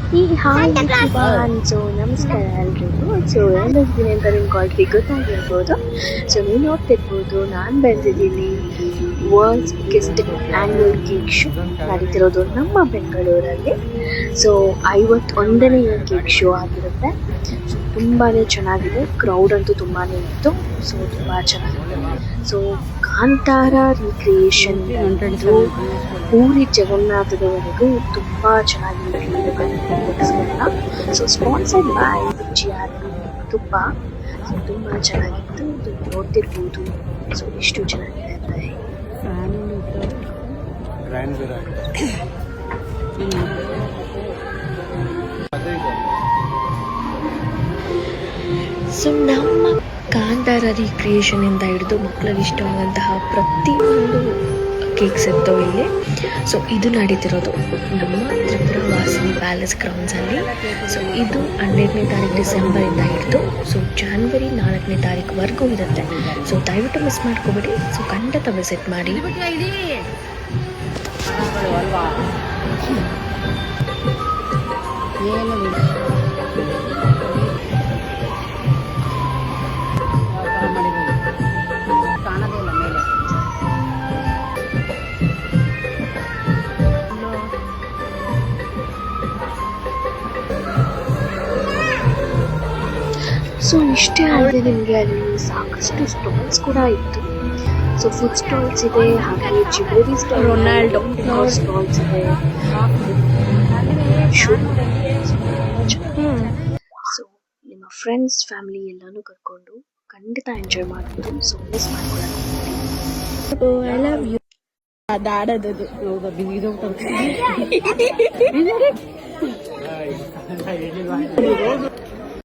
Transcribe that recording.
Hi everyone. So ನಮಸ್ಕಾರ ಎಲ್ರಿಗೂ. So ಏನಿದ್ದೀನಿ ಅಂತ ನಿಮ್ಗೆ ಆಲ್ರೆಡಿ ಗೊತ್ತಾಗಿರ್ಬೋದು. ಸೊ ನೀವು ನೋಡ್ತಿರ್ಬೋದು, ನಾನು ಬಂದಿದ್ದೀನಿ world's biggest annual cake show ನಡೀತಿರೋದು ನಮ್ಮ ಬೆಂಗಳೂರಲ್ಲಿ. ಸೊ 51ನೇ ಕೇಕ್ ಶೋ ಆಗಿರುತ್ತೆ. ಸೊ ತುಂಬಾ ಚೆನ್ನಾಗಿದೆ, ಕ್ರೌಡ್ ಅಂತೂ ತುಂಬಾ ಇತ್ತು. ಸೊ ತುಂಬ ಚೆನ್ನಾಗಿದೆ. ಸೊ ಕಾಂತಾರ ರೀಕ್ರಿಯೇಷನ್ ಪೂರಿ ಜಗನ್ನಾಥದವರೆಗೂ ತುಂಬ ಚೆನ್ನಾಗಿದೆ. ಸೊ ಸ್ಪಾನ್ಸರ್ಡ್ ಬೈ GR ತುಪ್ಪ. ಸೊ ತುಂಬ ಚೆನ್ನಾಗಿತ್ತು, ನೋಡ್ತಿರ್ಬೋದು. ಸೊ ಎಷ್ಟು ಚೆನ್ನಾಗಿದೆ ಅಂತ ಹೇಳಿ. ಸೊ ನಮ್ಮ ಕಾಂತಾರ ರೀಕ್ರಿಯೇಷನಿಂದ ಹಿಡಿದು ಮಕ್ಕಳಿಗೆ ಇಷ್ಟವಾದಂತಹ ಪ್ರತಿಯೊಂದು ಕೇಕ್ಸ್ ಇರ್ತವೆ ಇಲ್ಲಿ. ಸೊ ಇದು ನಡೀತಿರೋದು ನಮ್ಮ ತ್ರಿಪುರ ವಾಸಿನಿ ಪ್ಯಾಲೇಸ್ ಗ್ರೌಂಡ್ಸಲ್ಲಿ. ಸೊ ಇದು 12ನೇ ತಾರೀಕು ಡಿಸೆಂಬರಿಂದ ಹಿಡಿದು ಸೊ ಜಾನ್ವರಿ 4ನೇ ತಾರೀಕುವರೆಗೂ ಇರುತ್ತೆ. ಸೊ ದಯವಿಟ್ಟು ಮಿಸ್ ಮಾಡ್ಕೋಬೇಡಿ. ಸೊ ಖಂಡಿತ ವಿಸಿಟ್ ಮಾಡಿ. ಸೊ ಇಷ್ಟೇ ಅಲ್ಲದೆ ನಿಮಗೆ ಅಲ್ಲಿ ಸಾಕಷ್ಟು ಸ್ಟಾಲ್ಸ್ ಕೂಡ ಇತ್ತು. ಸೊ ಫುಡ್ ಸ್ಟಾಲ್ಸ್ ಇದೆ, ಹಾಗೆ ಜ್ಯುವೆಲರಿ ಸ್ಟಾಲ್, ರೊನಾಲ್ಡೋ ಸ್ಟಾಲ್ಸ್ ಇದೆ. ಸೊ ನಿಮ್ಮ ಫ್ರೆಂಡ್ಸ್ ಫ್ಯಾಮಿಲಿ ಎಲ್ಲಾನು ಕರ್ಕೊಂಡು ಖಂಡಿತ ಎಂಜಾಯ್ ಮಾಡ್ಬೋದು. ಸೊ ಮಿಸ್ ಮಾಡ್ಕೊಳ್ಳೋದು. I love you. ಅದಾಡೋದು